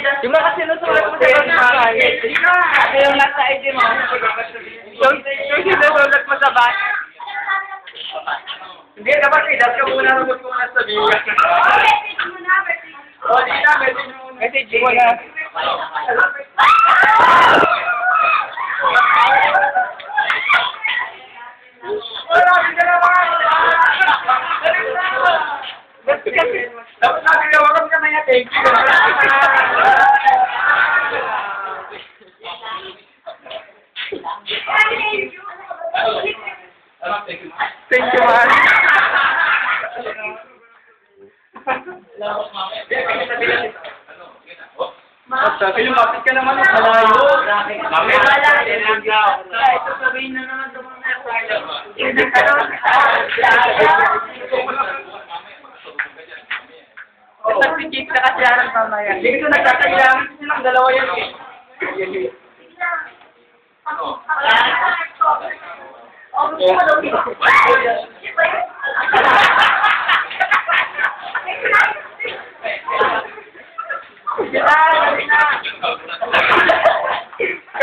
Di ba kasi sinusulat mo sa bahay? Yung nasa ID mo. Yung sinusulat mo sa bahay. Hindi, dapat idat ka muna nung gusto mo na sabihin. O, di na, message mo na. Dapat natin nawakan ka na niya, thank you. Thank you, man. Lumapit ka naman ng malayo. Ito sabihin na naman ito mga si Chick na kasi harap mamaya. Hindi ko nagkakailangan silang dalawa yan eh. Yeah.